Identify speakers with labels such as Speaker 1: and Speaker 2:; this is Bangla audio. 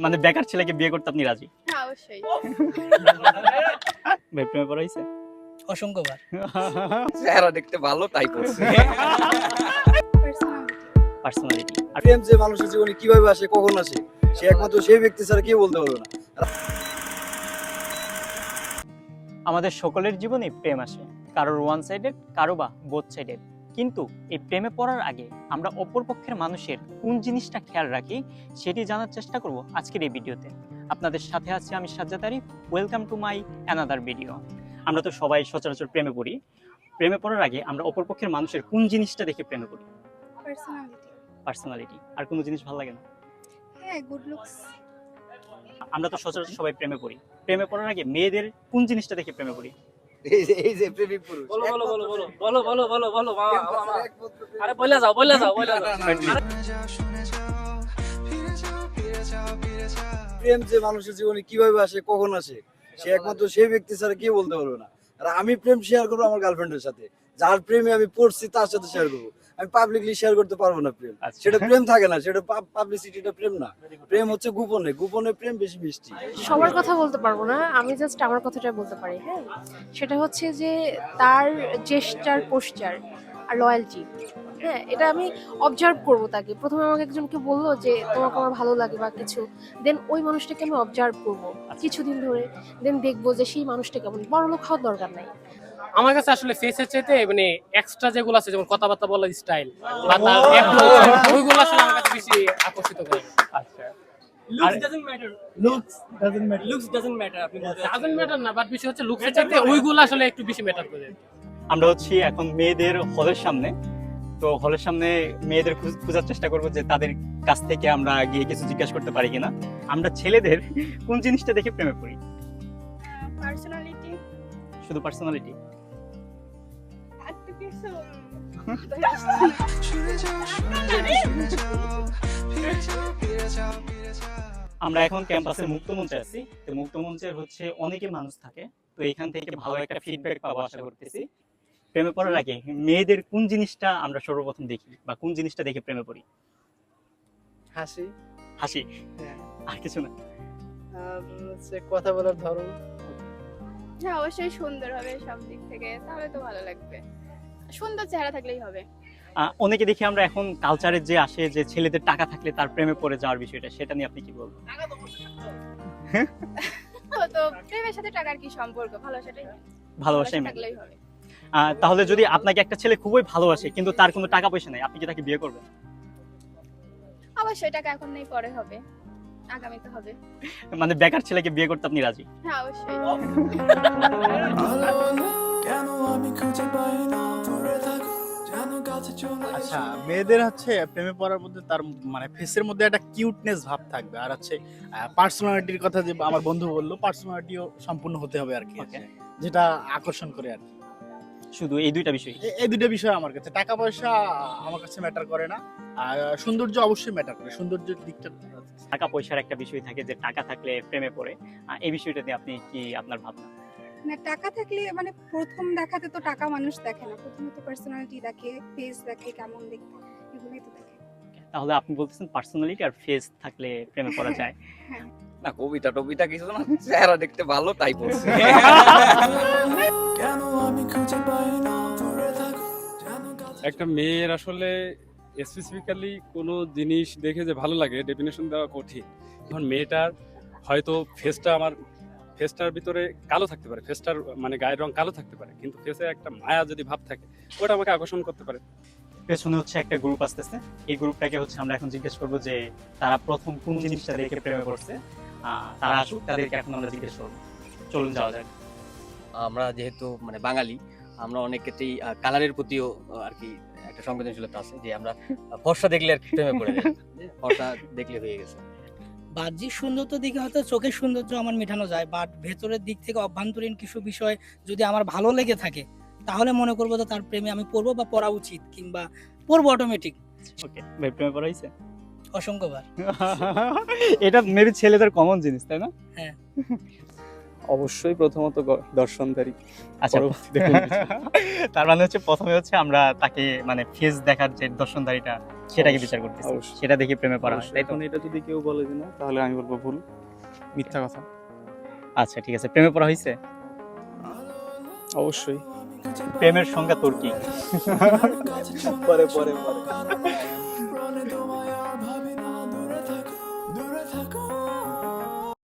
Speaker 1: মানে বেকার ছেলেকে বিয়ে করতে আপনি রাজি?
Speaker 2: হ্যাঁ অবশ্যই।
Speaker 1: ভাই প্রেমে পড়া হইছে?
Speaker 3: অসংখ্যবার।
Speaker 4: চেহারা দেখতে ভালো তাই করছে।
Speaker 1: পার্সোনালিটি। আর
Speaker 5: প্রেম যে মানুষের জীবনে কিভাবে আসে, কখন আসে, সে একমাত্র সেই ব্যক্তি ছাড়া কেউ বলতে পারবে না।
Speaker 1: আমাদের সকলের জীবনে প্রেম আসে, কারোর ওয়ান সাইডেড, কারো বা বোথ সাইডেড। কিন্তু এই প্রেমে পড়ার আগে আমরা অপর পক্ষের মানুষের কোন জিনিসটা খেয়াল রাখি সেটি জানার চেষ্টা করব আজকের এই ভিডিওতে। আপনাদের সাথে আছি আমি Sajjad Arif. Welcome to my another video. আমরা তো সবাই সচরাচর প্রেমে পড়ি। প্রেমে পড়ার আগে আমরা অপর পক্ষের মানুষের কোন জিনিসটা দেখে প্রেমে পড়ি? পার্সোনালিটি। আর কোনো জিনিস ভালো লাগে না?
Speaker 2: হ্যাঁ, গুড লুকস।
Speaker 1: আমরা তো সচরাচর সবাই প্রেমে পড়ি। প্রেমে পড়ার আগে মেয়েদের কোন জিনিসটা দেখে প্রেমে পড়ি?
Speaker 5: এই যে প্রেমিক পুরুষ,
Speaker 3: বলো আরে বলে যাও
Speaker 5: প্রেম যে মানুষের জীবনে কিভাবে আসে, কখন আসে, সে একমাত্র সেই ব্যক্তি ছাড়া কেউ বলতে পারবে না। আর আমি প্রেম শেয়ার করবো আমার গার্লফ্রেন্ডের সাথে, যার প্রেমে আমি পড়ছি তার সাথে শেয়ার করবো। আমি পাবলিকলি শেয়ার করতে পারবো না প্রেম।
Speaker 1: আচ্ছা।
Speaker 5: সেটা প্রেম থাকে না, সেটা পাবলিসিটিটা প্রেম না। প্রেম হচ্ছে গোপনে, গোপনে প্রেম বেশি মিষ্টি।
Speaker 6: সবার কথা বলতে পারবো না, আমি জাস্ট আমার কথাটা বলতে পারি। হ্যাঁ, সেটা হচ্ছে যে তার জেস্টার, পোস্টার আর লয়্যালটি। হ্যাঁ, এটা আমি অবজার্ভ করবো তাকে। প্রথমে আমাকে একজনকে বললো যে তোমাকে আমার ভালো লাগে বা কিছু, দেন ওই মানুষটাকে আমি অবজার্ভ করবো কিছুদিন ধরে, দেন দেখবো যে সেই মানুষটা কেমন। বড়লোক হওয়ার দরকার নাই।
Speaker 3: আমার কাছে আসলে ফেসের চাইতে মানে এক্সট্রা যেগুলো আছে, যেমন কথাবার্তা বলার স্টাইল বা তার approach, ওইগুলো আসলে আমার কাছে বেশি আকর্ষিত করে।
Speaker 1: আচ্ছা,
Speaker 3: Looks doesn't matter আপনি বলতে doesn't matter না, বাট বিষয় হচ্ছে লুকসের চাইতে ওইগুলো আসলে একটু বেশি ম্যাটার করে।
Speaker 1: আমরা হচ্ছি এখন মেয়েদের হলের সামনে। তো হলের সামনে মেয়েদের খোঁজার চেষ্টা করবো যে তাদের কাছ থেকে আমরা গিয়ে কিছু জিজ্ঞাসা করতে পারি কিনা। আমরা ছেলেদের কোন জিনিসটা দেখে প্রেমে পড়ি?
Speaker 2: পার্সোনালিটি।
Speaker 1: শুধু পার্সোনালিটি?
Speaker 2: আর তো কিছু
Speaker 1: আমরা এখন ক্যাম্পাসের মুক্ত মঞ্চে আছি। তো মুক্ত মঞ্চের হচ্ছে অনেকে মানুষ থাকে, তো এখান থেকে ভালো একটা ফিডব্যাক পাবো আশা করতেছি। প্রেমে পড়ার আগে মেয়েদের কোন জিনিসটা আমরা সর্বপ্রথম দেখি বা কোন জিনিসটা দেখে প্রেমে পড়ি?
Speaker 7: হাসি,
Speaker 1: হাসি?
Speaker 7: হ্যাঁ।
Speaker 1: আর কিছু না?
Speaker 7: আর হচ্ছে কথা বলার ধরন।
Speaker 2: হ্যাঁ অবশ্যই সুন্দর হবে সব দিক থেকে, তাহলে তো ভালো লাগবে। সুন্দর চেহারা থাকলেই হবে।
Speaker 1: অনেকে দেখি আমরা এখন কালচারের যে আসে যে ছেলেদের টাকা থাকলে তার প্রেমে পড়ে যাওয়ার বিষয়টা, সেটা নিয়ে আপনি কি বলবেন?
Speaker 2: তো প্রেমের সাথে টাকার কি সম্পর্ক? ভালোবাসাটাই
Speaker 1: ভালোবাসাই মেন।
Speaker 2: থাকলেই হবে।
Speaker 1: তাহলে যদি আপনাকে একটা ছেলে খুবই ভালোবাসে কিন্তু তার কোনো টাকা পয়সা নাই, আপনি কি তাকে বিয়ে করবেন?
Speaker 2: অবশ্যই টাকা এখন নেই, পরে হবে, আগামীতে হবে।
Speaker 1: মানে বেকার ছেলেকে বিয়ে করতে আপনি রাজি?
Speaker 2: হ্যাঁ অবশ্যই।
Speaker 8: আচ্ছা, মেয়েদের হচ্ছে প্রেমে পড়ার মধ্যে তার মানে ফেসের মধ্যে একটা কিউটনেস ভাব থাকবে, আর হচ্ছে পার্সোনালিটির কথা যে আমার বন্ধু বললো, পার্সোনালিটিও সম্পূর্ণ হতে হবে আর কি,
Speaker 1: Okay.
Speaker 8: যেটা আকর্ষণ করে আর কি।
Speaker 1: শুধু এই দুইটা বিষয়?
Speaker 8: এই দুটো বিষয় আমার কাছে, টাকা পয়সা আমার কাছে ম্যাটার করে না, আর সৌন্দর্য অবশ্যই ম্যাটার করে, সৌন্দর্যের দিকটা।
Speaker 1: টাকা পয়সার একটা বিষয় থাকে যে টাকা থাকলে প্রেমে পড়ে, এই বিষয়টা নিয়ে আপনি কি আপনার ভাবনা?
Speaker 9: না, টাকা থাকলে মানে প্রথম দেখাতে তো টাকা মানুষ দেখে না, প্রথমে তো পার্সোনালিটি দেখে, ফেস দেখে, কেমন দেখতে, এগুলোই তো দেখে।
Speaker 1: তাহলে আপনি বলতেছেন পার্সোনালিটি আর ফেস থাকলে প্রেমে পড়া যায়?
Speaker 4: না কবিতা টবিতা কিছু না, চেহারা দেখতে ভালো তাই করছে।
Speaker 10: একটা মেয়ের আসলে স্পেসিফিক্যালি কোনো জিনিস দেখে যে ভালো লাগে ডেফিনেশন দেওয়া কঠিন। এখন মেয়েটার হয়তো ফেসটার ভিতরে কালো থাকতে পারে, ফেসটার মানে গায়ের রং কালো থাকতে পারে, কিন্তু ফেসে একটা মায়া যদি ভাব থাকে, ওটা আমাকে আকর্ষণ করতে পারে।
Speaker 1: পেছনে হচ্ছে একটা গ্রুপ আসতেছে, এই গ্রুপটাকে হচ্ছে আমরা এখন জিজ্ঞেস করবো যে তারা প্রথম কোন জিনিসটা দেখে প্রেমে পড়ছে। তারা আসুক, তাদেরকে এখন আমরা জিজ্ঞেস করবো। চলুন যাওয়া যাক।
Speaker 4: আমরা যেহেতু মানে বাঙালি, আমরা অনেক ক্ষেত্রেই কালারের প্রতিও আর কি একটা সংবেদনশীলতা আছে, যে আমরা ফর্সা দেখলে আর কি প্রেমে পড়ে যাই, ফর্সা দেখলে হয়ে গেছে।
Speaker 3: বাহ্যিক সৌন্দর্য দিকে হয়তো চোখের সৌন্দর্য আমার মেটানো যায়, বাট ভেতরের দিক থেকে অভ্যন্তরীণ কিছু বিষয় যদি আমার ভালো লেগে থাকে, তাহলে মনে করবো যে তার প্রেমে আমি পড়বো বা পড়া উচিত, কিংবা পড়বো অটোমেটিক।
Speaker 1: ওকে, ভাই প্রেমে পড়া হয়েছে?
Speaker 3: অসংখ্যবার।
Speaker 1: এটা মেবি ছেলেদের কমন জিনিস, তাই না?
Speaker 3: হ্যাঁ।
Speaker 11: অবশ্যই প্রথমত দর্শনধারী।
Speaker 1: আচ্ছা
Speaker 11: পরবর্তীতে কোন কিছু?
Speaker 1: তার মানে হচ্ছে প্রথমে হচ্ছে আমরা তাকে মানে ফেস দেখার যে দর্শনধারীটা সেটাকে
Speaker 11: অবশ্যই,
Speaker 1: বিচার করতেছি,
Speaker 11: অবশ্যই।
Speaker 1: সেটা দেখে প্রেমে পড়া হয়,
Speaker 11: অবশ্যই।
Speaker 1: তাই তো?
Speaker 11: এখন এটা যদি কেউ বলে যে না, তাহলে আমি বলবো ভুল, মিথ্যা কথা।
Speaker 1: আচ্ছা ঠিক আছে, প্রেমে পড়া হয়েছে?
Speaker 11: অবশ্যই।
Speaker 1: প্রেমের সংজ্ঞা তোর কি?
Speaker 5: পরে পরে পরে